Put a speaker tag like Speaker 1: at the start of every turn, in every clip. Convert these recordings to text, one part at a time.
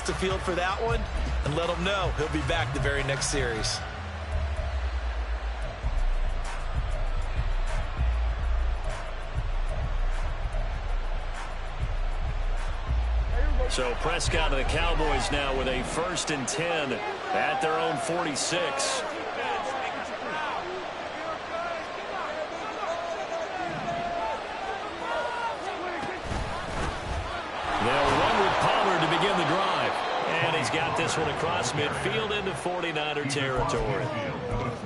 Speaker 1: across the field for that one and let him know he'll be back the very next series.
Speaker 2: So Prescott and the Cowboys now with a 1st and 10 at their own 46. They'll run with Pollard to begin the drive. And he's got this one across midfield into 49er territory.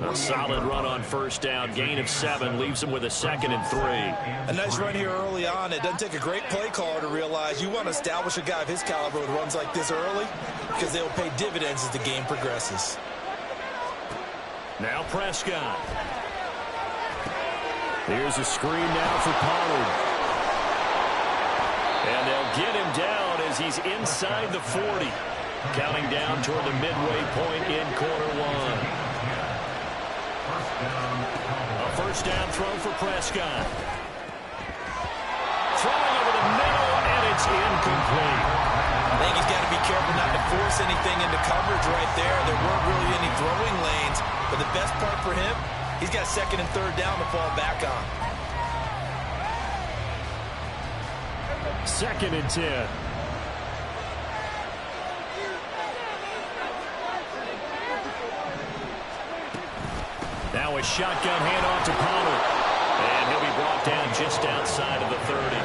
Speaker 2: A solid run on 1st down. Gain of 7 leaves him with a 2nd and 3.
Speaker 1: A nice run here early on. It doesn't take a great play caller to realize you want to establish a guy of his caliber with runs like this early because they will pay dividends as the game progresses.
Speaker 2: Now Prescott. Here's a screen now for Pollard. And they'll get him down as he's inside the 40. Counting down toward the midway point in quarter 1. A 1st down throw for Prescott. Throwing over the middle, and it's incomplete.
Speaker 1: I think he's got to be careful not to force anything into coverage right there. There weren't really any throwing lanes, but the best part for him, he's got 2nd and 3rd down to fall back on.
Speaker 2: 2nd and 10. Now a shotgun handoff to Pollard. And he'll be brought down just outside of the 30.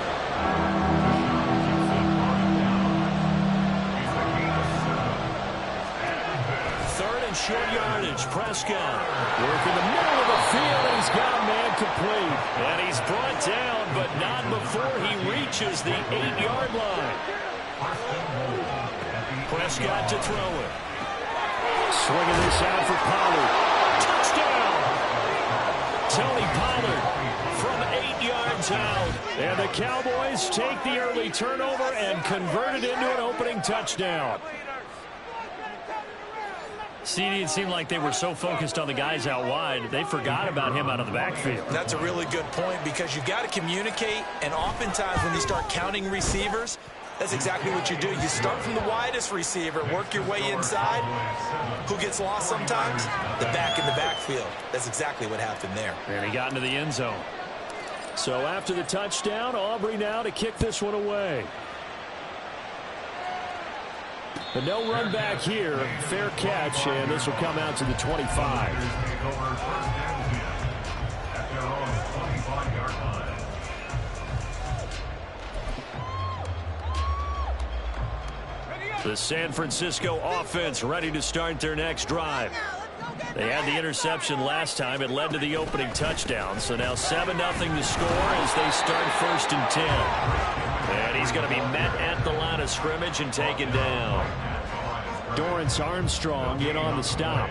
Speaker 2: 3rd and short yardage. Prescott working the middle of the field, and he's got a man complete. And he's brought down, but not before he reaches the 8-yard line. Prescott to throw it. Swinging this out for Pollard. Touchdown! Tony Pollard from 8 yards out. And the Cowboys take the early turnover and convert it into an opening touchdown. CD, it seemed like they were so focused on the guys out wide, they forgot about him out of the backfield.
Speaker 1: That's a really good point because you've got to communicate, and oftentimes when you start counting receivers, that's exactly what you do. You start from the widest receiver, work your way inside. Who gets lost sometimes? The back in the backfield. That's exactly what happened there.
Speaker 2: And he got into the end zone. So after the touchdown, Aubrey now to kick this one away. But no run back here. Fair catch, and this will come out to the 25. The San Francisco offense ready to start their next drive. They had the interception last time. It led to the opening touchdown. So now 7-0 to score as they start 1st and 10. And he's going to be met at the line of scrimmage and taken down. Dorrance Armstrong in on the stop.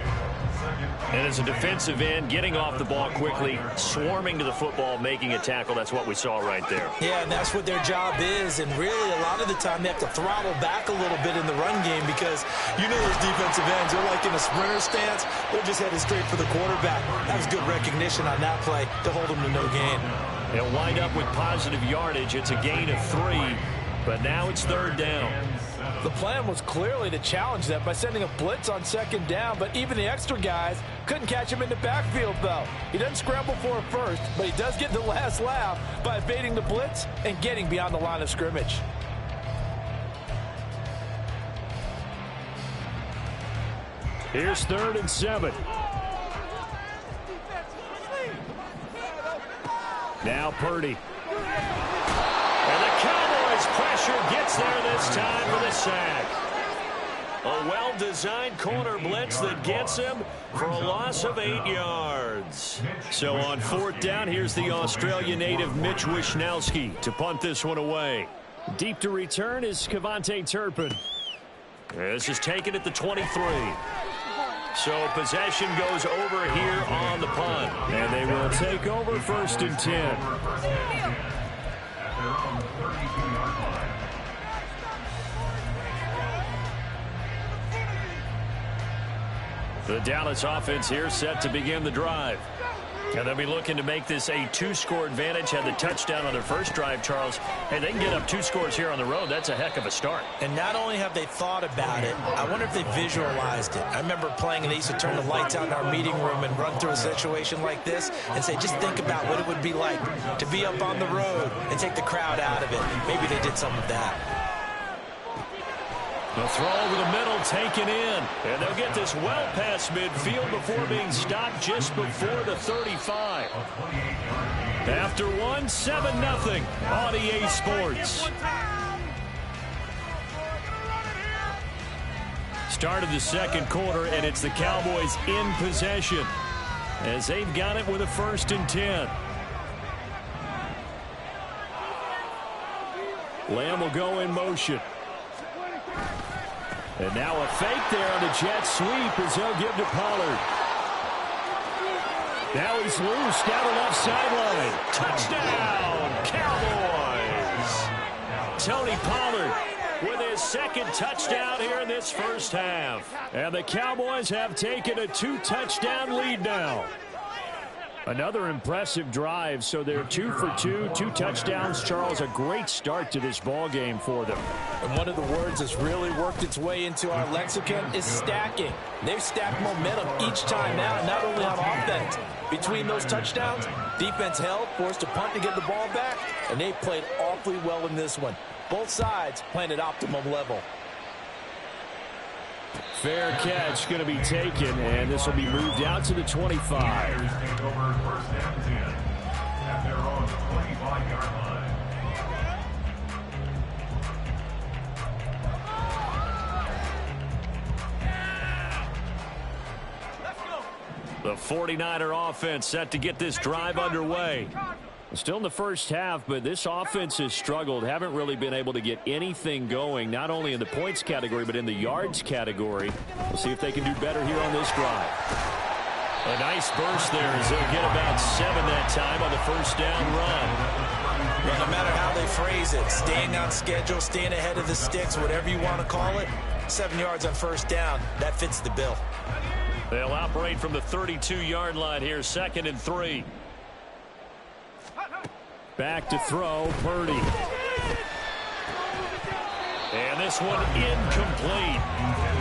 Speaker 2: And as a defensive end, getting off the ball quickly, swarming to the football, making a tackle. That's what we saw right there.
Speaker 1: Yeah, and that's what their job is. And really, a lot of the time, they have to throttle back a little bit in the run game because you know those defensive ends, they're like in a sprinter stance. They're just headed straight for the quarterback. That was good recognition on that play to hold them to no gain.
Speaker 2: They'll wind up with positive yardage. It's a gain of 3, but now it's 3rd down.
Speaker 1: The plan was clearly to challenge them by sending a blitz on 2nd down, but even the extra guys couldn't catch him in the backfield, though. He doesn't scramble for it first, but he does get the last laugh by evading the blitz and getting beyond the line of scrimmage.
Speaker 2: Here's 3rd and 7. Now Purdy. And the Cowboys pressure gets there this time for the sack. A well-designed corner blitz that gets him for a loss of 8 yards. So on 4th down, here's the Australia native Mitch Wishnowsky to punt this one away. Deep to return is Kevontae Turpin. This is taken at the 23. So possession goes over here on the punt. And they will take over 1st and 10. The Dallas offense here set to begin the drive. And they'll be looking to make this a 2-score advantage. Had the touchdown on their first drive, Charles. Hey, they can get up 2 scores here on the road. That's a heck of a start.
Speaker 1: And not only have they thought about it, I wonder if they visualized it. I remember playing and they used to turn the lights out in our meeting room and run through a situation like this and say, just think about what it would be like to be up on the road and take the crowd out of it. Maybe they did some of that.
Speaker 2: The throw over the middle taken in. And they'll get this well past midfield before being stopped just before the 35. After one, 7-0 on EA Sports. Start of the second quarter, and it's the Cowboys in possession as they've got it with a 1st and 10. Lamb will go in motion. And now a fake there on the jet sweep as they'll give to Pollard. Now he's loose down the left sideline. Touchdown, Cowboys! Tony Pollard with his 2nd touchdown here in this first half. And the Cowboys have taken a 2-touchdown lead now. Another impressive drive, so they're 2 for 2, 2 touchdowns. Charles, a great start to this ball game for them.
Speaker 1: And one of the words that's really worked its way into our lexicon is stacking. They've stacked momentum each time out, not only on offense. Between those touchdowns, defense held, forced a punt to get the ball back, and they played awfully well in this one. Both sides playing at optimum level.
Speaker 2: Fair catch going to be taken, and this will be moved out to the 25. The 49er offense set to get this drive underway. Still in the first half, but this offense has struggled. Haven't really been able to get anything going, not only in the points category, but in the yards category. We'll see if they can do better here on this drive. A nice burst there as they'll get about 7 that time on the first down run.
Speaker 1: Well, no matter how they phrase it, staying on schedule, staying ahead of the sticks, whatever you want to call it, 7 yards on first down, that fits the bill.
Speaker 2: They'll operate from the 32-yard line here, 2nd and 3. Back to throw, Purdy. And this one incomplete.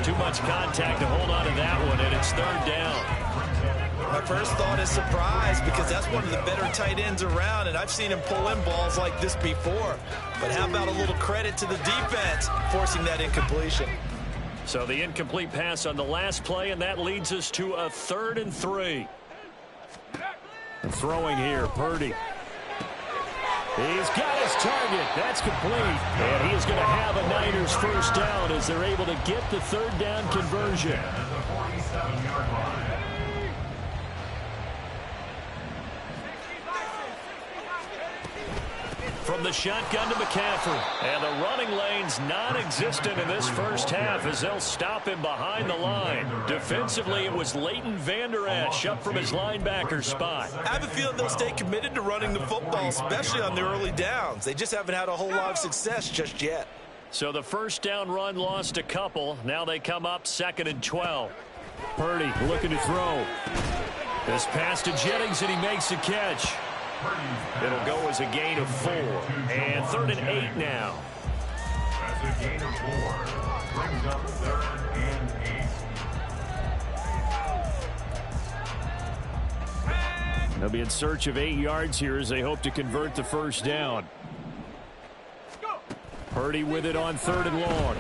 Speaker 2: Too much contact to hold on to that one, and it's 3rd down.
Speaker 1: My first thought is surprise because that's one of the better tight ends around, and I've seen him pull in balls like this before. But how about a little credit to the defense forcing that incompletion?
Speaker 2: So the incomplete pass on the last play, and that leads us to a 3rd and 3. Throwing here, Purdy. He's got his target. That's complete. And he is going to have a Niners first down as they're able to get the 3rd down conversion. From the shotgun to McCaffrey. And the running lane's non-existent in this first half as they'll stop him behind the line. Defensively, it was Leighton Vander Esch up from his linebacker spot.
Speaker 1: I have a feeling they'll stay committed to running the football, especially on the early downs. They just haven't had a whole lot of success just yet.
Speaker 2: So the first down run lost a couple. Now they come up 2nd and 12. Purdy looking to throw. This pass to Jennings, and he makes the catch. It'll go as a gain of 4. And 3rd and 8 now.
Speaker 3: That's a gain of 4. Brings up 3rd and 8.
Speaker 2: They'll be in search of 8 yards here as they hope to convert the first down. Purdy with it on 3rd and long.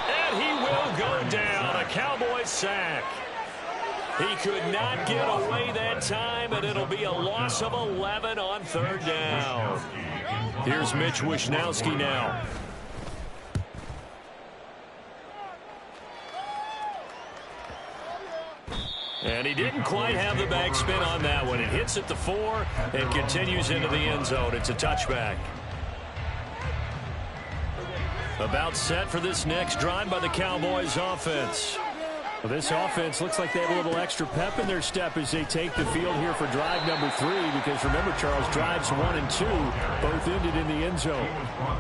Speaker 2: And he will go down. A Cowboys sack. He could not get away that time, and it'll be a loss of 11 on 3rd down. Here's Mitch Wishnowsky now. And he didn't quite have the backspin on that one. It hits at the 4 and continues into the end zone. It's a touchback. About set for this next drive by the Cowboys offense. Well, this offense looks like they have a little extra pep in their step as they take the field here for drive number 3, because remember, Charles, drives 1 and 2 both ended in the end zone.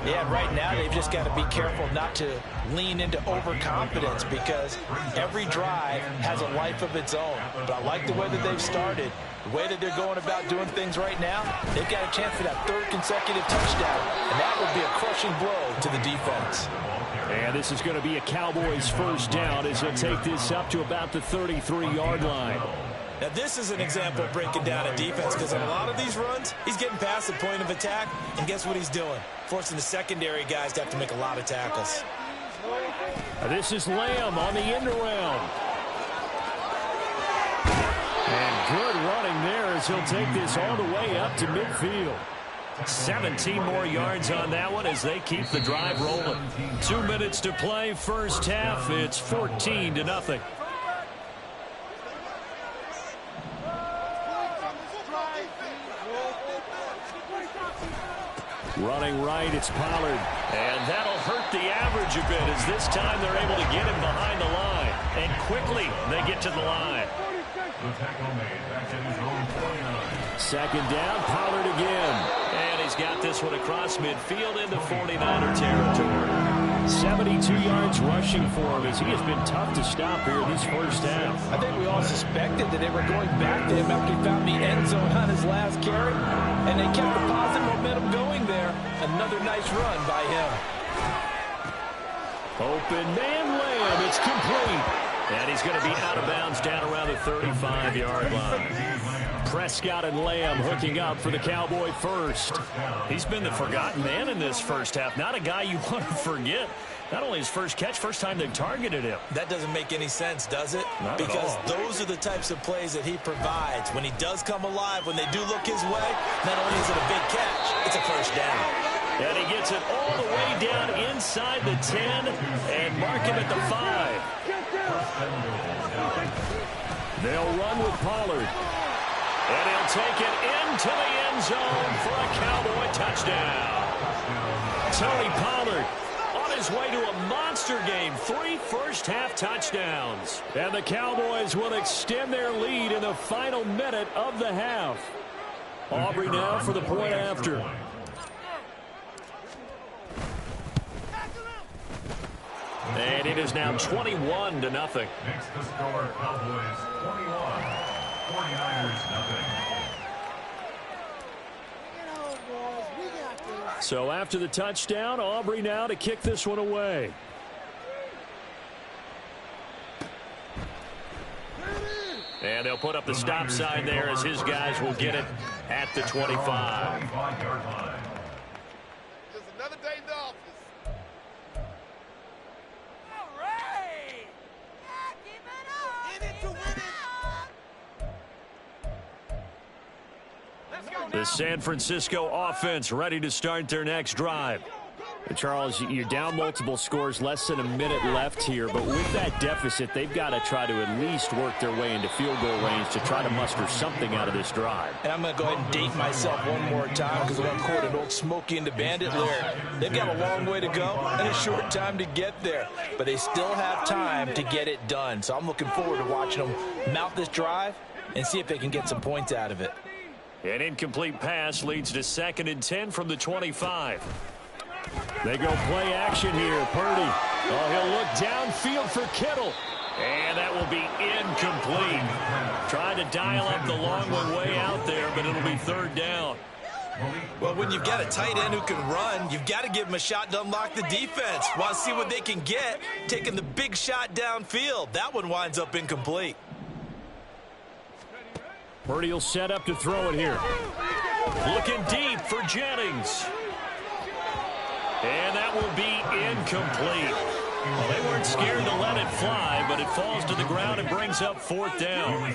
Speaker 1: Yeah, right now they've just got to be careful not to lean into overconfidence, because every drive has a life of its own. But I like the way that they've started, the way that they're going about doing things right now. They've got a chance for that 3rd consecutive touchdown, and that would be a crushing blow to the defense.
Speaker 2: And this is going to be a Cowboys first down as they'll take this up to about the 33-yard line.
Speaker 1: Now, this is an example of breaking down a defense, because on a lot of these runs, he's getting past the point of attack, and guess what he's doing? Forcing the secondary guys to have to make a lot of tackles.
Speaker 2: This is Lamb on the end around. And good running there as he'll take this all the way up to midfield. 17 more yards on that one as they keep the drive rolling. 2 minutes to play first half. It's 14-0. Running right, it's Pollard. And that'll hurt the average a bit as this time they're able to get him behind the line. And quickly they get to the line. Second down, Pollard again. And he's got this one across midfield into 49er territory. 72 yards rushing for him as he has been tough to stop here in this first half.
Speaker 1: I think we all suspected that they were going back to him after he found the end zone on his last carry, and they kept the positive momentum going there. Another nice run by him.
Speaker 2: Open man Lamb, it's complete. And he's going to be out of bounds down around the 35-yard line. Prescott and Lamb hooking up for the Cowboy first. He's been the forgotten man in this first half. Not a guy you want to forget. Not only his first catch, first time they've targeted him.
Speaker 1: That doesn't make any sense, does it?
Speaker 2: Not
Speaker 1: because
Speaker 2: at all.
Speaker 1: Those are the types of plays that he provides. When he does come alive, when they do look his way, not only is it a big catch, it's a first down.
Speaker 2: And he gets it all the way down inside the 10 and mark him at the 5. They'll run with Pollard. And he'll take it into the end zone for a Cowboy touchdown. Tony Pollard on his way to a monster game. 3 first-half touchdowns. And the Cowboys will extend their lead in the final minute of the half. Aubrey now for the point after. And it is now 21-0.
Speaker 3: Next to score, Cowboys 21, 49ers nothing.
Speaker 2: So after the touchdown, Aubrey now to kick this one away. And they'll put up the stop sign there as his guys will get it at the 25.
Speaker 3: Yard line.
Speaker 4: Just another day in the office.
Speaker 2: The San Francisco offense ready to start their next drive. And Charles, you're down multiple scores, less than a minute left here, but with that deficit, they've got to try to at least work their way into field goal range to try to muster something out of this drive.
Speaker 1: And I'm going to go ahead and date myself one more time because I'm going to quote an old Smokey and the Bandit lyric. They've got a long way to go and a short time to get there, but they still have time to get it done. So I'm looking forward to watching them mount this drive and see if they can get some points out of it.
Speaker 2: An incomplete pass leads to 2nd and 10 from the 25. They go play action here. Purdy. Oh, he'll look downfield for Kittle. And that will be incomplete. Trying to dial up the long one way out there, but it'll be 3rd down.
Speaker 1: Well, when you've got a tight end who can run, you've got to give him a shot to unlock the defense. Want to see what they can get, taking the big shot downfield. That one winds up incomplete.
Speaker 2: Purdy will set up to throw it here. Looking deep for Jennings. And that will be incomplete. Well, they weren't scared to let it fly, but it falls to the ground and brings up 4th down.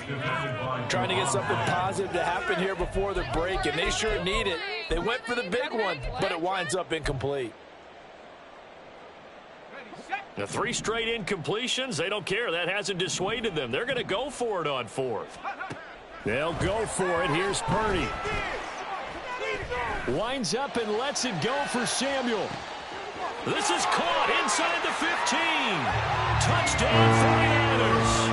Speaker 1: Trying to get something positive to happen here before the break, and they sure need it. They went for the big one, but it winds up incomplete.
Speaker 2: The 3 straight incompletions, they don't care. That hasn't dissuaded them. They're going to go for it on 4th. They'll go for it. Here's Purdy. Winds up and lets it go for Samuel. This is caught inside the 15. Touchdown 49ers.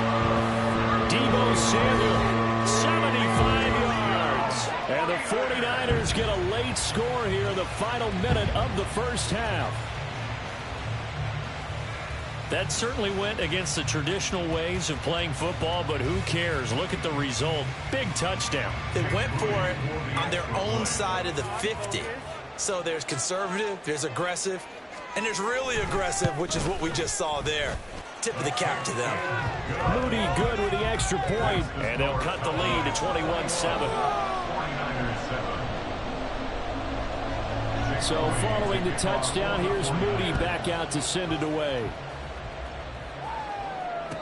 Speaker 2: Samuel, 75 yards. And the 49ers get a late score here in the final minute of the first half. That certainly went against the traditional ways of playing football, but who cares? Look at the result. Big touchdown.
Speaker 1: They went for it on their own side of the 50. So there's conservative, there's aggressive, and there's really aggressive, which is what we just saw there. Tip of the cap to them.
Speaker 2: Moody good with the extra point, and they'll cut the lead to 21-7. So following the touchdown, here's Moody back out to send it away.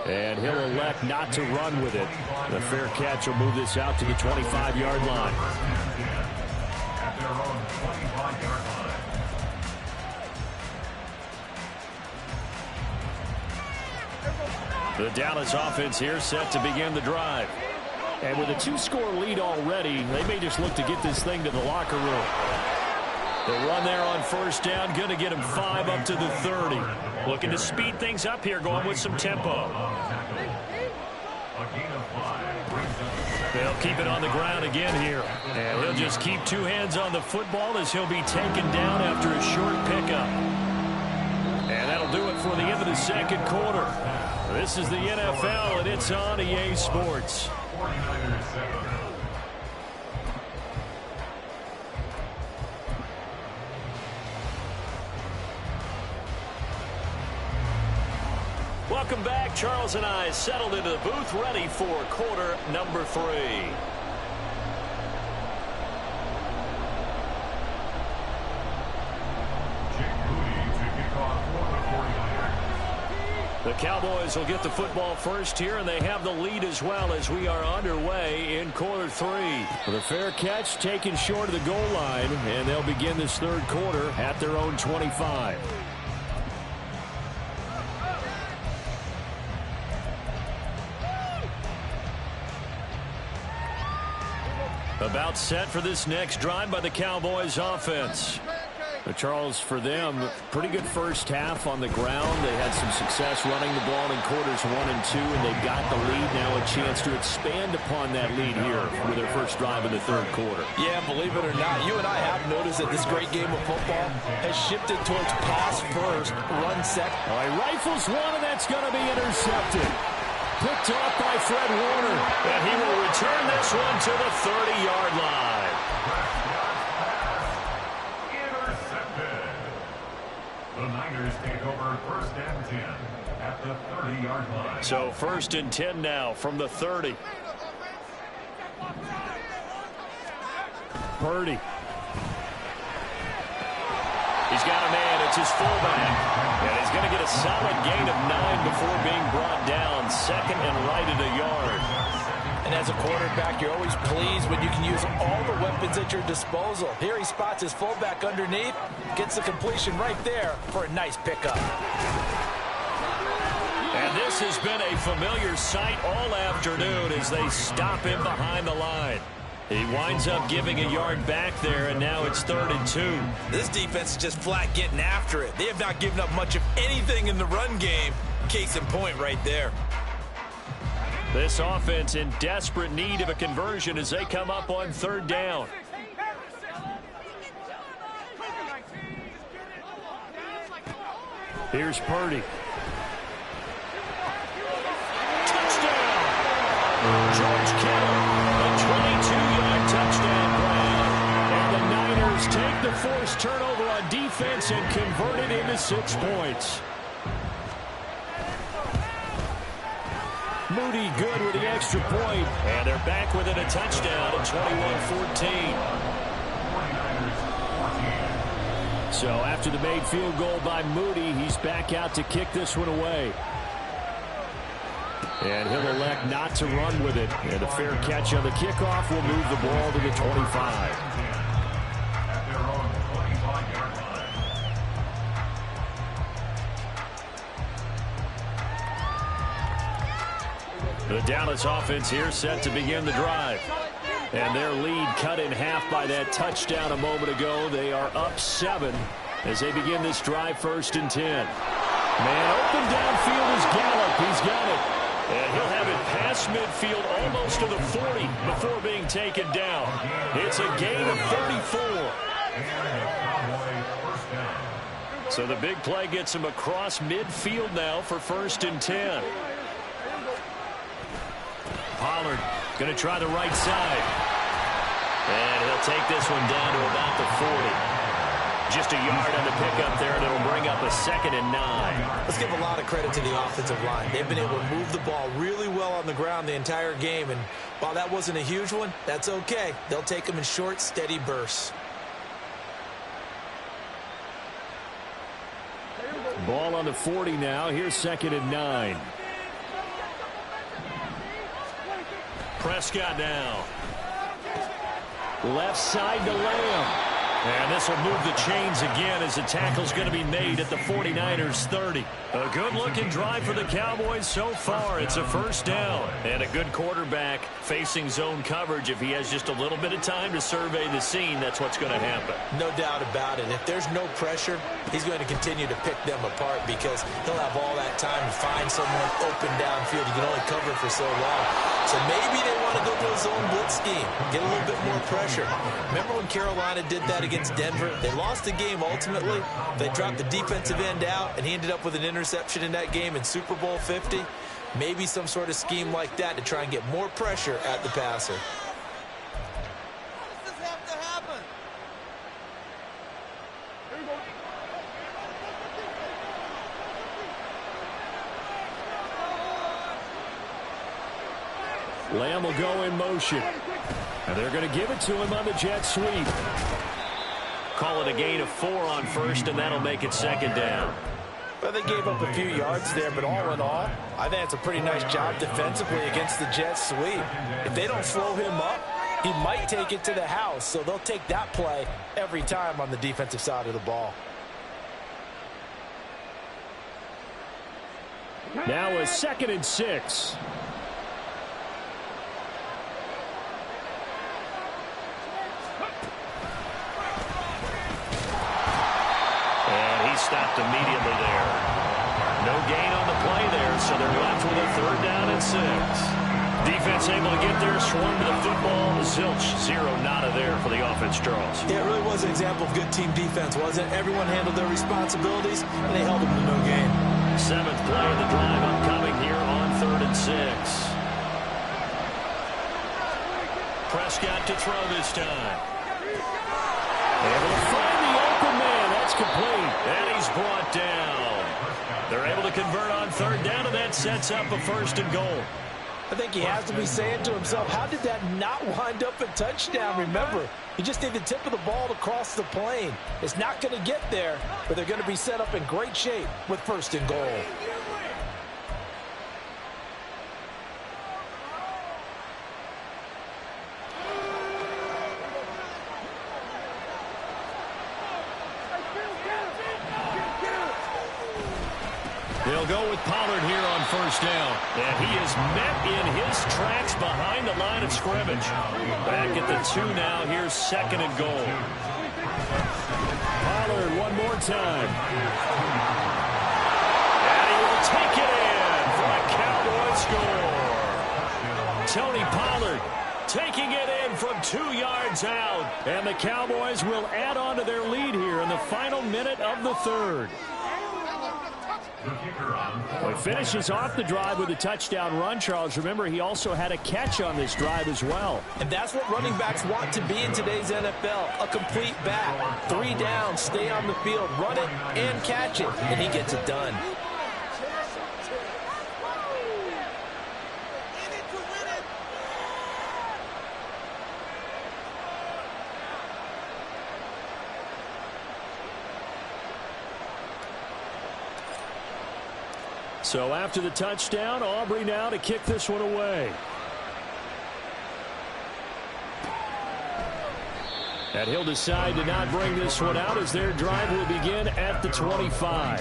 Speaker 2: And he'll elect not to run with it. The fair catch will move this out to the 25-yard line.
Speaker 3: At their own 25-yard line.
Speaker 2: The Dallas offense here set to begin the drive. And with a 2-score lead already, they may just look to get this thing to the locker room. The run there on first down, going to get him 5 up to the 30. Looking to speed things up here, going with some tempo. They'll keep it on the ground again here. And he'll just keep 2 hands on the football as he'll be taken down after a short pickup. And that'll do it for the end of the second quarter. This is the NFL, and it's on EA Sports.
Speaker 3: 49ers 7.
Speaker 2: Welcome back. Charles and I settled into the booth, ready for quarter number 3. The Cowboys will get the football first here, and they have the lead as well as we are underway in quarter 3. The fair catch taken short of the goal line, and they'll begin this third quarter at their own 25. About set for this next drive by the Cowboys offense. Charles, for them, pretty good first half on the ground. They had some success running the ball in quarters 1 and 2, and they've got the lead now, a chance to expand upon that lead here with their first drive in the third quarter.
Speaker 1: Yeah, believe it or not, you and I have noticed that this great game of football has shifted towards pass first, run second.
Speaker 2: All right, rifles one, and that's going to be intercepted. Picked off by Fred Warner, and he will return this one to the 30-yard line.
Speaker 3: Intercepted. The Niners take over first and 10 at the 30-yard line.
Speaker 2: So first and 10 now from the 30. Purdy. He's got a man. It's his fullback. And he's going to get a solid gain of 9 before being brought down. Second and right at a yard.
Speaker 1: And as a quarterback, you're always pleased when you can use all the weapons at your disposal. Here he spots his fullback underneath, gets the completion right there for a nice pickup.
Speaker 2: And this has been a familiar sight all afternoon as they stop him behind the line. He winds up giving a yard back there, and now it's 3rd and 2.
Speaker 1: This defense is just flat getting after it. They have not given up much of anything in the run game. Case in point right there.
Speaker 2: This offense in desperate need of a conversion as they come up on 3rd down. Here's Purdy. Touchdown! George Kittle, a 22-yard touchdown grab. And the Niners take the forced turnover on defense and convert it into 6 points. Moody good with the extra point, and they're back within a touchdown at 21-14. So after the made field goal by Moody, he's back out to kick this one away. And he'll elect not to run with it. And a fair catch on the kickoff will move the ball to the 25. The Dallas offense here set to begin the drive. And their lead cut in half by that touchdown a moment ago. They are up 7 as they begin this drive 1st and 10. Man, open downfield is Gallup. He's got it. And he'll have it past midfield almost to the 40 before being taken down. It's a gain of 34. So the big play gets him across midfield now for 1st and 10. Pollard going to try the right side. And he'll take this one down to about the 40. Just a yard on the pickup there, and it'll bring up a 2nd and 9.
Speaker 1: Let's give a lot of credit to the offensive line. They've been able to move the ball really well on the ground the entire game, and while that wasn't a huge one, that's okay. They'll take them in short, steady bursts.
Speaker 2: Ball on the 40 now. Here's 2nd and 9. Prescott now. Left side to Lamb. And this will move the chains again as the tackle's going to be made at the 49ers 30. A good-looking drive for the Cowboys so far. It's a 1st down. And a good quarterback facing zone coverage. If he has just a little bit of time to survey the scene, that's what's going to happen.
Speaker 1: No doubt about it. If there's no pressure, he's going to continue to pick them apart because he'll have all that time to find someone open downfield. You can only cover for so long. So maybe they want to go to a zone blitz scheme, get a little bit more pressure. Remember when Carolina did that against Denver? They lost the game ultimately. They dropped the defensive end out, and he ended up with an interception in that game in Super Bowl 50. Maybe some sort of scheme like that to try and get more pressure at the passer.
Speaker 4: Does this have to happen? Here we go.
Speaker 2: Lamb will go in motion. And they're going to give it to him on the jet sweep. Call it a gain of 4 on 1st, and that'll make it 2nd down.
Speaker 1: Well, they gave up a few yards there, but all in all, I think it's a pretty nice job defensively against the jet sweep. If they don't slow him up, he might take it to the house, so they'll take that play every time on the defensive side of the ball.
Speaker 2: Now a 2nd and 6. Stopped immediately there. No gain on the play there, so they're left with a 3rd down and 6. Defense able to get there, swarm to the football. Zilch, 0 nada there for the offense draws.
Speaker 1: Yeah, it really was an example of good team defense, wasn't it? Everyone handled their responsibilities, and they held them to no gain.
Speaker 2: 7th play of the drive upcoming here on 3rd and 6. Prescott to throw this time. Able to find the open man. That's complete. And he's brought down. They're able to convert on 3rd down, and that sets up a 1st and goal.
Speaker 1: I think he has to be saying to himself, how did that not wind up a touchdown? Remember, you just need the tip of the ball to cross the plane. It's not going to get there, but they're going to be set up in great shape with 1st and goal.
Speaker 2: They'll go with Pollard here on 1st down. And he is met in his tracks behind the line of scrimmage. Back at the 2 now. Here's 2nd and goal. Pollard one more time. And he will take it in for a Cowboy score. Tony Pollard taking it in from 2 yards out. And the Cowboys will add on to their lead here in the final minute of the 3rd. Well, he finishes off the drive with a touchdown run, Charles. Remember, he also had a catch on this drive as well.
Speaker 1: And that's what running backs want to be in today's NFL, a complete back. 3 down, stay on the field, run it, and catch it, and he gets it done.
Speaker 2: So after the touchdown, Aubrey now to kick this one away. And he'll decide to not bring this one out as their drive will begin at the 25.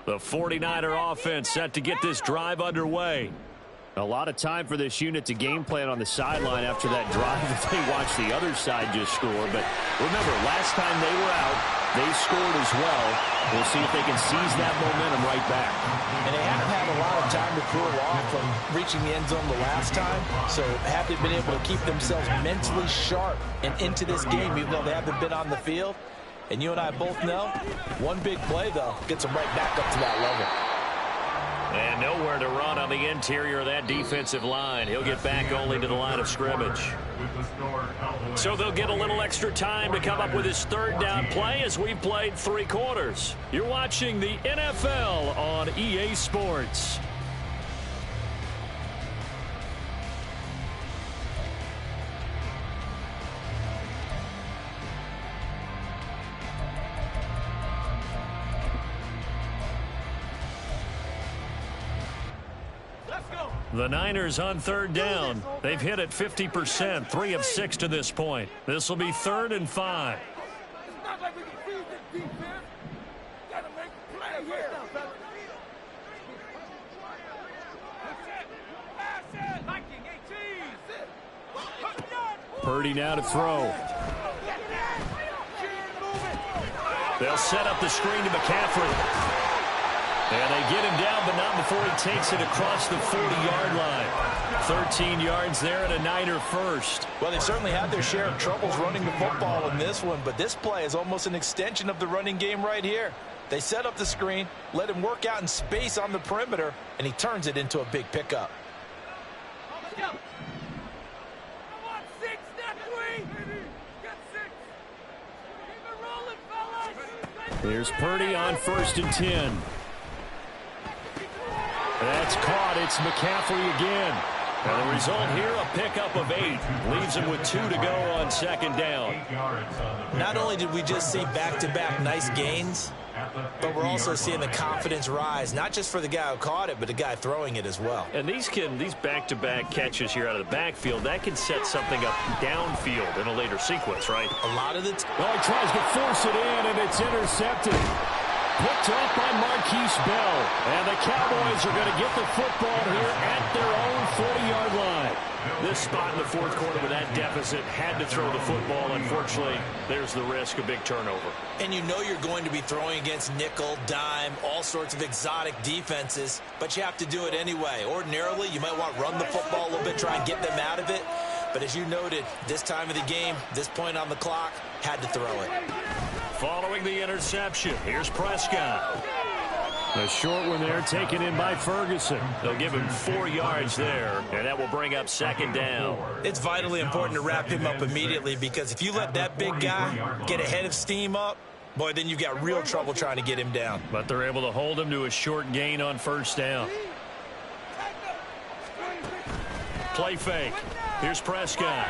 Speaker 2: The 49er offense set to get this drive underway.
Speaker 5: A lot of time for this unit to game plan on the sideline after that drive if they watch the other side just score. But remember, last time they were out, they scored as well. We'll see if they can seize that momentum right back.
Speaker 1: And they haven't had a lot of time to cool off from reaching the end zone the last time. So have they been able to keep themselves mentally sharp and into this game, even though they haven't been on the field? And you and I both know, one big play, though, gets them right back up to that level.
Speaker 2: And nowhere to run on the interior of that defensive line. He'll get back only to the line of scrimmage. So they'll get a little extra time to come up with his third down play as we've played 3 quarters. You're watching the NFL on EA Sports. The Niners on third down. They've hit it 50%, 3 of 6 to this point. This will be 3rd and 5.
Speaker 4: It's not like we can feed this defense. Gotta make a play here.
Speaker 5: Purdy now to throw.
Speaker 2: They'll set up the screen to McCaffrey. And they get him down, but not before he takes it across the 40-yard line. 13 yards there and a Niner first.
Speaker 1: Well, they've certainly had their share of troubles running the football in this one, but this play is almost an extension of the running game right here. They set up the screen, let him work out in space on the perimeter, and he turns it into a big pickup.
Speaker 4: Let's go. Come on, 6, not 3. Got 6. Keep it rolling, fellas.
Speaker 5: Here's Purdy on 1st and 10.
Speaker 2: That's caught. It's McCaffrey again. And the result here, a pickup of 8. Leaves him with 2 to go on 2nd down.
Speaker 1: Not only did we just see back-to-back nice gains, but we're also seeing the confidence rise, not just for the guy who caught it, but the guy throwing it as well.
Speaker 2: And these back-to-back catches here out of the backfield, that can set something up downfield in a later sequence, right?
Speaker 1: A lot of the
Speaker 5: Well, he tries to force it in, and it's intercepted. Picked off by Marquise Bell. And the Cowboys are going to get the football here at their own 40-yard line.
Speaker 2: This spot in the 4th quarter with that deficit had to throw the football. Unfortunately, there's the risk of big turnover.
Speaker 1: And you know you're going to be throwing against nickel, dime, all sorts of exotic defenses, but you have to do it anyway. Ordinarily, you might want to run the football a little bit, try and get them out of it. But as you noted, this time of the game, this point on the clock, had to throw it.
Speaker 2: Following the interception, here's Prescott.
Speaker 5: The short one there taken in by Ferguson.
Speaker 2: They'll give him 4 yards there, and that will bring up 2nd down.
Speaker 1: It's vitally important to wrap him up immediately, because if you let that big guy get a head of steam up, boy, then you've got real trouble trying to get him down.
Speaker 2: But they're able to hold him to a short gain on 1st down. Play fake. Here's Prescott.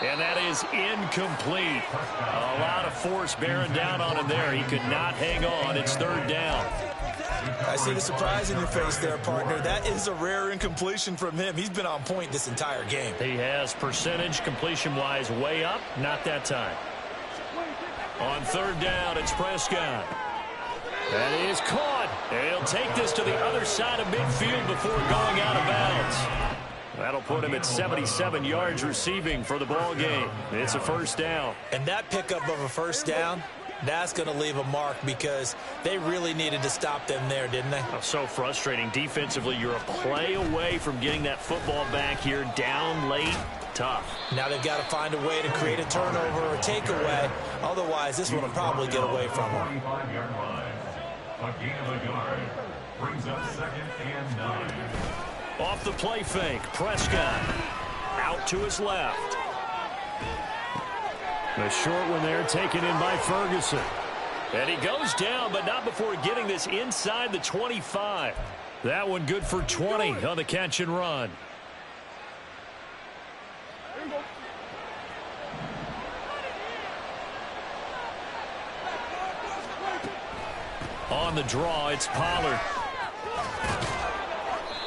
Speaker 2: And that is incomplete. A lot of force bearing down on him there. He could not hang on. It's 3rd down.
Speaker 1: I see the surprise in your face there, partner. That is a rare incompletion from him. He's been on point this entire game.
Speaker 2: He has percentage completion-wise way up. Not that time. On 3rd down, it's Prescott.
Speaker 5: That is caught.
Speaker 2: And he'll take this to the other side of midfield before going out of bounds. That'll put him at 77 yards receiving for the ball game. It's a 1st down.
Speaker 1: And that pickup of a 1st down, that's going to leave a mark, because they really needed to stop them there, didn't they?
Speaker 2: Oh, so frustrating. Defensively, you're a play away from getting that football back here down late. Tough.
Speaker 1: Now they've got to find a way to create a turnover or takeaway. Otherwise, this one will probably get away from them.
Speaker 3: A gain of a yard brings up 2nd and 9.
Speaker 2: Off the play fake, Prescott out to his left.
Speaker 5: The short one there taken in by Ferguson.
Speaker 2: And he goes down, but not before getting this inside the 25. That one good for 20 on the catch and run. On the draw, it's Pollard.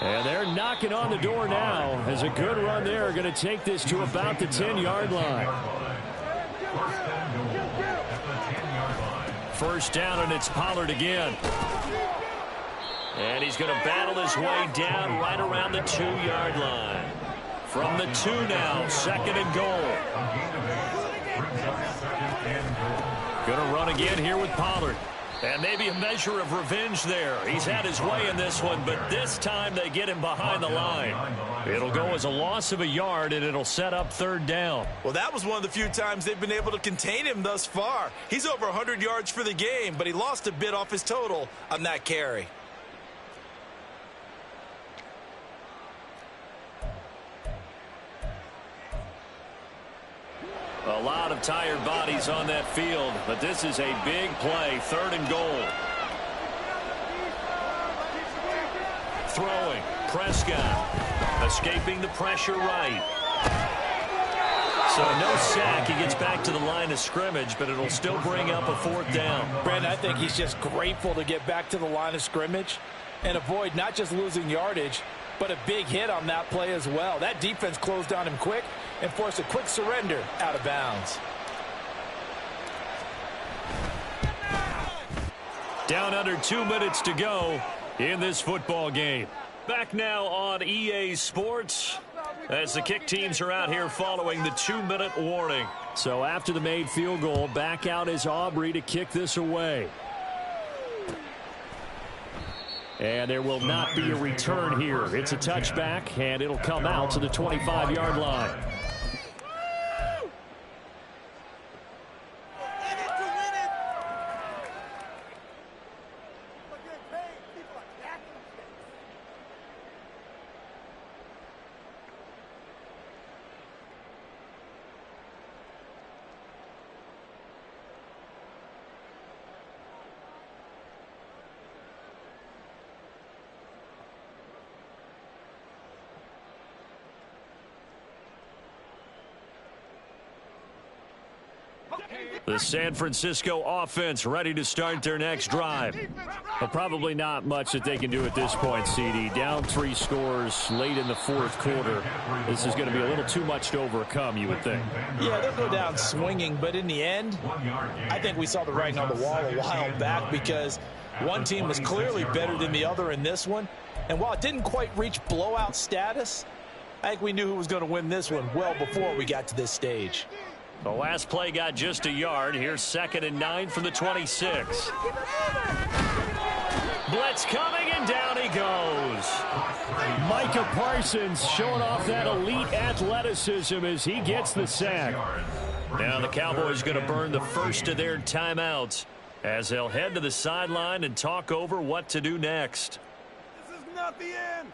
Speaker 5: And they're knocking on the door now, as a good run there going to take this to about the 10-yard line.
Speaker 2: First down, and it's Pollard again. And he's going to battle his way down right around the 2-yard line. From the 2 now, second and goal. Going to run again here with Pollard. And maybe a measure of revenge there. He's had his way in this one, but this time they get him behind the line. It'll go as a loss of a yard, and it'll set up third down.
Speaker 1: Well, that was one of the few times they've been able to contain him thus far. He's over 100 yards for the game, but he lost a bit off his total on that carry.
Speaker 2: A lot of tired bodies on that field, but this is a big play, third and goal. Throwing, Prescott, escaping the pressure right. So no sack. He gets back to the line of scrimmage, but it'll still bring up a fourth down.
Speaker 1: Brandon, I think he's just grateful to get back to the line of scrimmage and avoid not just losing yardage, but a big hit on that play as well. That defense closed on him quick and forced a quick surrender out of bounds.
Speaker 2: Down under 2 minutes to go in this football game. Back now on EA Sports as the kick teams are out here following the 2-minute warning.
Speaker 5: So after the made field goal, back out is Aubrey to kick this away. And there will not be a return here. It's a touchback, and it'll come out to the 25-yard line.
Speaker 2: The San Francisco offense ready to start their next drive.
Speaker 5: But probably not much that they can do at this point, CD. Down 3 scores late in the fourth quarter. This is going to be a little too much to overcome, you would think.
Speaker 1: Yeah, they'll go down swinging, but in the end, I think we saw the writing on the wall a while back because one team was clearly better than the other in this one. And while it didn't quite reach blowout status, I think we knew who was going to win this one well before we got to this stage.
Speaker 2: The last play got just a yard. Here's 2nd and 9 from the 26. Blitz coming, and down he goes.
Speaker 5: Micah Parsons showing off that elite athleticism as he gets the sack.
Speaker 2: Now the Cowboys going to burn the first of their timeouts as they'll head to the sideline and talk over what to do next.
Speaker 4: This is not the end.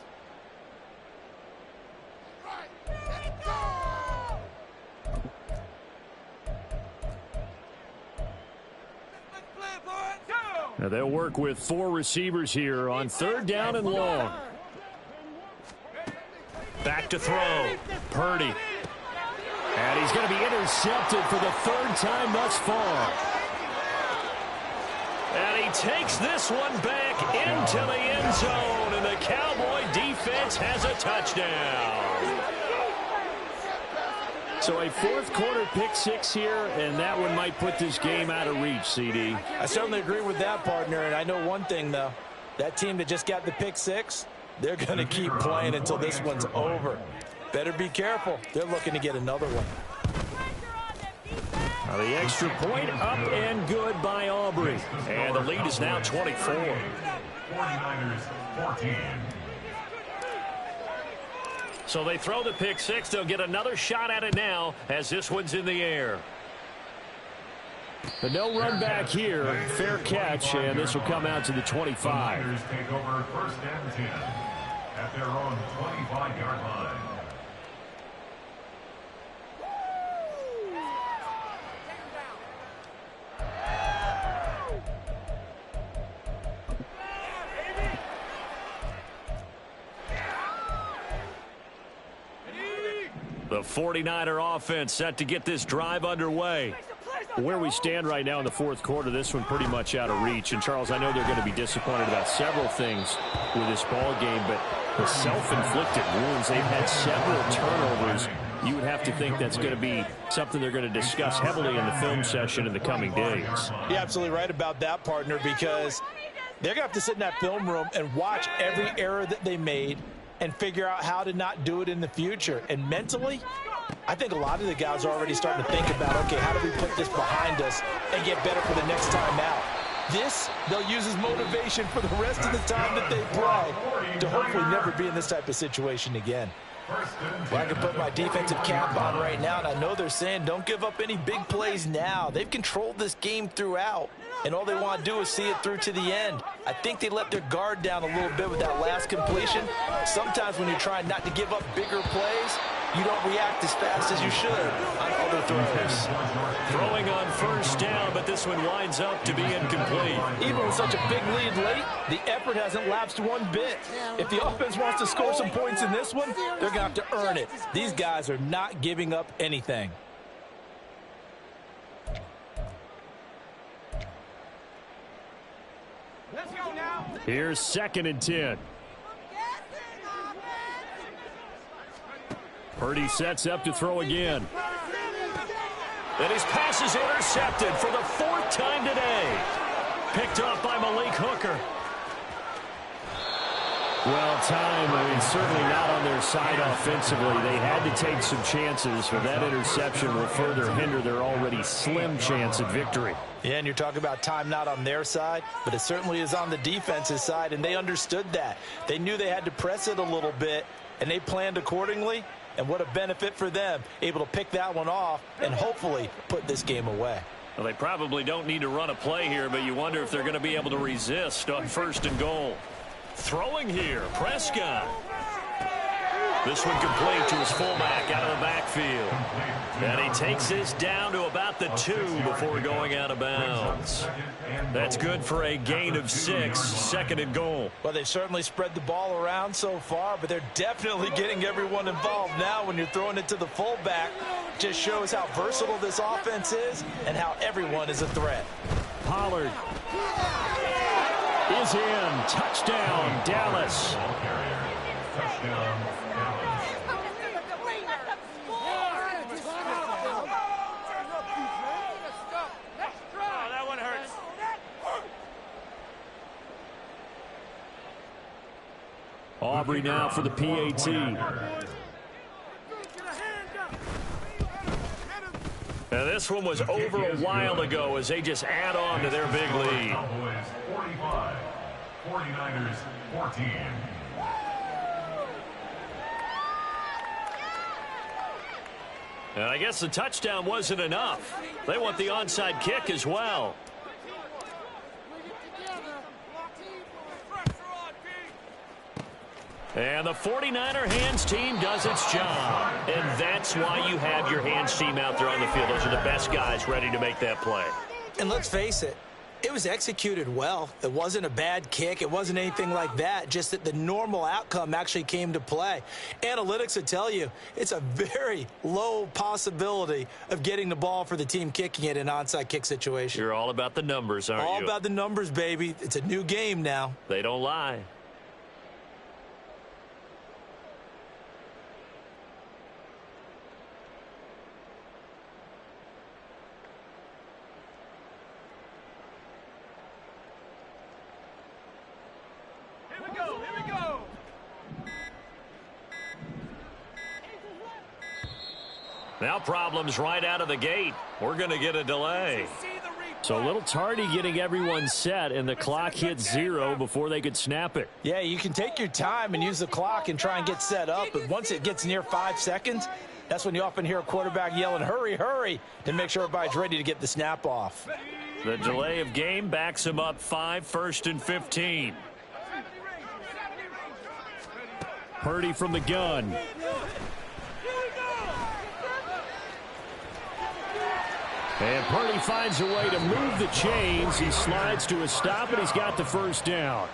Speaker 5: Now they'll work with 4 receivers here on 3rd down and long.
Speaker 2: Back to throw. Purdy.
Speaker 5: And he's going to be intercepted for the 3rd time thus far.
Speaker 2: And he takes this one back into the end zone, and the Cowboy defense has a touchdown.
Speaker 5: So a 4th quarter pick 6 here, and that one might put this game out of reach, CD.
Speaker 1: I certainly agree with that, partner, and I know one thing, though. That team that just got the pick 6, they're going to keep playing until this one's over. Better be careful. They're looking to get another one.
Speaker 5: Now the extra point up and good by Aubrey.
Speaker 2: And the lead is now 24.
Speaker 3: 49ers 14.
Speaker 2: So they throw the pick 6. They'll get another shot at it now as this one's in the air.
Speaker 5: But no run back here. Fair catch, and this will come out to the 25.
Speaker 3: The Niners take over 1st and 10 at their own 25-yard line.
Speaker 2: The 49er offense set to get this drive underway.
Speaker 5: Where we stand right now in the 4th quarter, this one pretty much out of reach. And, Charles, I know they're going to be disappointed about several things with this ball game, but the self-inflicted wounds, they've had several turnovers you would have to think that's going to be something they're going to discuss heavily in the film session in the coming days.
Speaker 1: You're absolutely right about that, partner, because they're going to have to sit in that film room and watch every error that they made and figure out how to not do it in the future. And mentally, I think a lot of the guys are already starting to think about, okay, how do we put this behind us and get better for the next time out? This, they'll use as motivation for the rest of the time that they play to hopefully never be in this type of situation again. Well, I can put my defensive cap on right now, and I know they're saying don't give up any big plays now. They've controlled this game throughout, and all they want to do is see it through to the end. I think they let their guard down a little bit with that last completion. Sometimes when you're trying not to give up bigger plays, you don't react as fast as you should on other throws.
Speaker 2: Throwing on first down, but this one winds up to be incomplete.
Speaker 1: Even with such a big lead late, the effort hasn't lapsed one bit. If the offense wants to score some points in this one, they're going to have to earn it. These guys are not giving up anything.
Speaker 4: Let's go now.
Speaker 5: Here's 2nd and 10. Purdy sets up to throw again.
Speaker 2: And his pass is intercepted for the 4th time today. Picked up by Malik Hooker.
Speaker 5: Well, time, certainly not on their side offensively. They had to take some chances, but that interception will further hinder their already slim chance at victory.
Speaker 1: Yeah, and you're talking about time not on their side, but it certainly is on the defense's side, and they understood that. They knew they had to press it a little bit, and they planned accordingly. And what a benefit for them, able to pick that one off and hopefully put this game away.
Speaker 2: Well, they probably don't need to run a play here, but you wonder if they're going to be able to resist on 1st and goal. Throwing here, Prescott. This one complete to his fullback out of the backfield. And he takes this down to about the 2 before going out of bounds. That's good for a gain of 6, 2nd and goal.
Speaker 1: Well, they've certainly spread the ball around so far, but they're definitely getting everyone involved now when you're throwing it to the fullback. Just shows how versatile this offense is and how everyone is a threat.
Speaker 5: Pollard is in. Touchdown, Dallas. Aubrey now for the PAT.
Speaker 2: Now this one was over a while ago as they just add on to their big lead.
Speaker 3: Cowboys 45, 49ers 14.
Speaker 2: And I guess the touchdown wasn't enough. They want the onside kick as well. And the 49er hands team does its job. And that's why you have your hands team out there on the field. Those are the best guys ready to make that play.
Speaker 1: And let's face it, it was executed well. It wasn't a bad kick. It wasn't anything like that. Just that the normal outcome actually came to play. Analytics would tell you it's a very low possibility of getting the ball for the team kicking it in an onside kick situation.
Speaker 2: You're all about the numbers, aren't you?
Speaker 1: All about the numbers, baby. It's a new game now.
Speaker 2: They don't lie. Now problems right out of the gate. We're going to get a delay.
Speaker 5: So a little tardy getting everyone set, and the clock hit 0 before they could snap it.
Speaker 1: Yeah, you can take your time and use the clock and try and get set up, but once it gets near 5 seconds, that's when you often hear a quarterback yelling, hurry, hurry, to make sure everybody's ready to get the snap off.
Speaker 2: The delay of game backs him up 5, 1st and 15.
Speaker 5: Purdy from the gun. And Purdy finds a way to move the chains. He slides to a stop, and he's got the first down.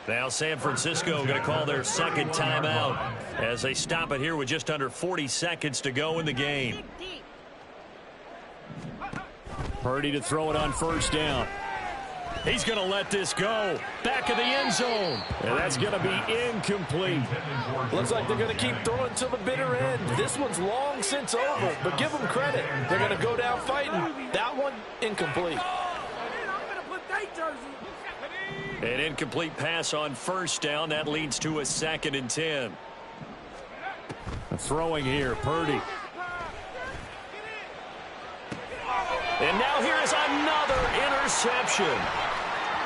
Speaker 2: Now San Francisco going to call their second timeout as they stop it here with just under 40 seconds to go in the game.
Speaker 5: Purdy to throw it on first down.
Speaker 2: He's going to let this go. Back of the end zone. And that's going to be incomplete.
Speaker 1: Looks like they're going to keep throwing till the bitter end. This one's long since over, but give them credit. They're going to go down fighting. That one, incomplete.
Speaker 2: An incomplete pass on first down. That leads to a 2nd and 10.
Speaker 5: Throwing here, Purdy.
Speaker 2: And now here is another interception.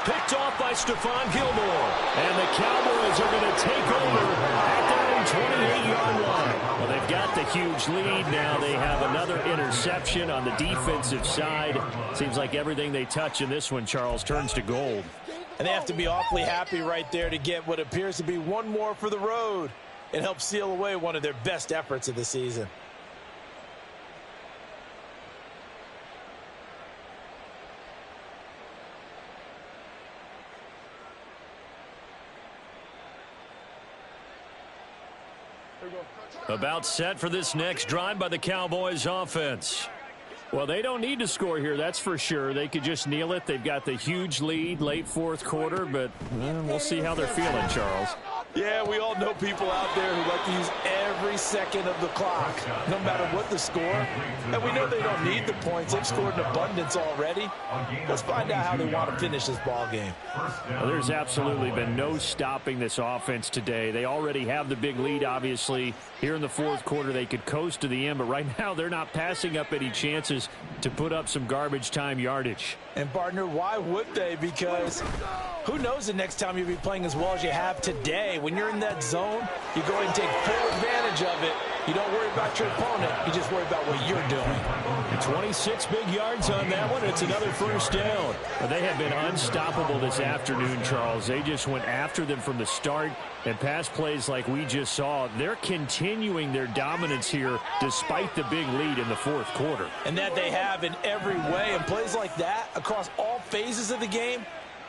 Speaker 2: Picked off by Stephon Gilmore. And the Cowboys are going to take over at their own 28-yard line.
Speaker 5: Well, they've got the huge lead now. They have another interception on the defensive side. Seems like everything they touch in this one, Charles, turns to gold.
Speaker 1: And they have to be awfully happy right there to get what appears to be one more for the road. It helps seal away one of their best efforts of the season.
Speaker 2: About set for this next drive by the Cowboys offense.
Speaker 5: Well, they don't need to score here, that's for sure. They could just kneel it. They've got the huge lead late fourth quarter, but we'll see how they're feeling, Charles.
Speaker 1: Yeah, we all know people out there who like to use every second of the clock, no matter what the score. And we know they don't need the points. They've scored in abundance already. Let's find out how they want to finish this ball game.
Speaker 5: Well, there's absolutely been no stopping this offense today. They already have the big lead, obviously. Here in the fourth quarter, they could coast to the end, but right now they're not passing up any chances to put up some garbage time yardage.
Speaker 1: And, partner, why would they? Because who knows the next time you'll be playing as well as you have today. When you're in that zone, you go and take full advantage of it. You don't worry about your opponent. You just worry about what you're doing.
Speaker 2: 26 big yards on that one. It's another first down.
Speaker 5: Well, they have been unstoppable this afternoon, Charles. They just went after them from the start, and pass plays like we just saw. They're continuing their dominance here despite the big lead in the fourth quarter.
Speaker 1: And that they have in every way. And plays like that across all phases of the game,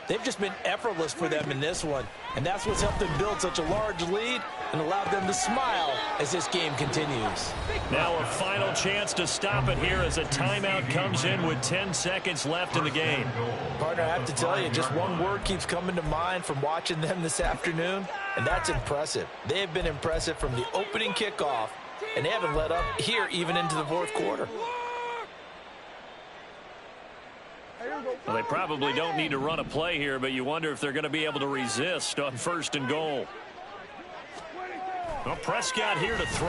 Speaker 1: they've just been effortless for them in this one. And that's what's helped them build such a large lead and allowed them to smile as this game continues.
Speaker 2: Now a final chance to stop it here as a timeout comes in with 10 seconds left in the game.
Speaker 1: Partner, I have to tell you, just one word keeps coming to mind from watching them this afternoon, and that's impressive. They have been impressive from the opening kickoff, and they haven't let up here even into the fourth quarter.
Speaker 2: Well, they probably don't need to run a play here, but you wonder if they're going to be able to resist on 1st and goal. Well, Prescott here to throw.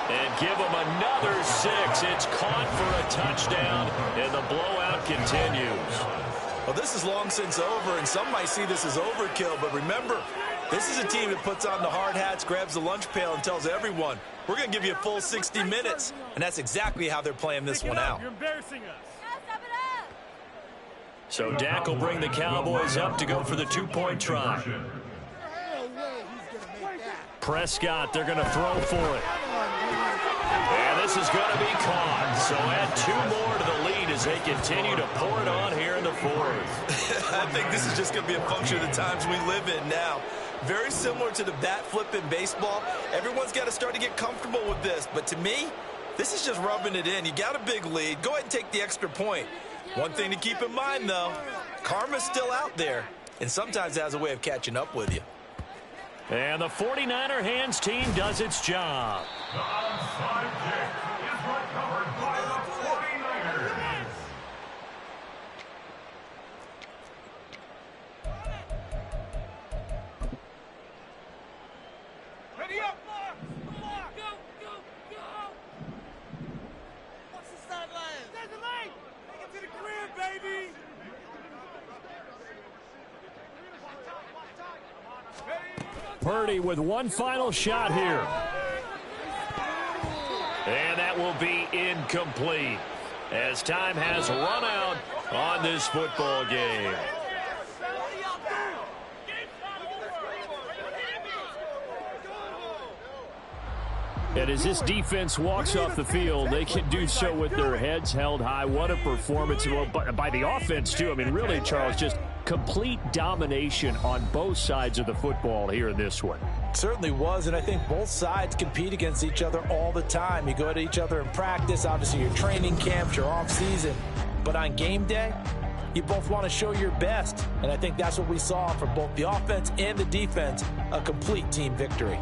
Speaker 2: And give him another 6. It's caught for a touchdown, and the blowout continues.
Speaker 1: Well, this is long since over, and some might see this as overkill, but remember, this is a team that puts on the hard hats, grabs the lunch pail, and tells everyone, we're going to give you a full 60 minutes. And that's exactly how they're playing this one out.
Speaker 4: You're embarrassing us.
Speaker 2: So Dak will bring the Cowboys up to go for the 2-point try. Prescott, they're going to throw for it. And this is going to be caught. So add 2 more to the lead as they continue to pour it on here in the fourth.
Speaker 1: I think this is just going to be a function of the times we live in now. Very similar to the bat flip in baseball. Everyone's got to start to get comfortable with this. But to me, this is just rubbing it in. You got a big lead. Go ahead and take the extra point. One thing to keep in mind, though, karma's still out there, and sometimes it has a way of catching up with you.
Speaker 2: And the 49er hands team does its job.
Speaker 3: The onside kick is recovered by the 49ers.
Speaker 4: Ready up, Mark! Mark! Go, go, go! What's the sideline? There's the lane! Take it to the crib, baby!
Speaker 2: Purdy with one final shot here. And that will be incomplete as time has run out on this football game.
Speaker 5: And as this defense walks off the field, they can do so with their heads held high. What a performance by the offense, too. I mean, really, Charles, just complete domination on both sides of the football here in this one.
Speaker 1: Certainly was, and I think both sides compete against each other all the time. You go to each other in practice, obviously your training camps, your off season. But on game day, you both want to show your best. And I think that's what we saw from both the offense and the defense, a complete team victory.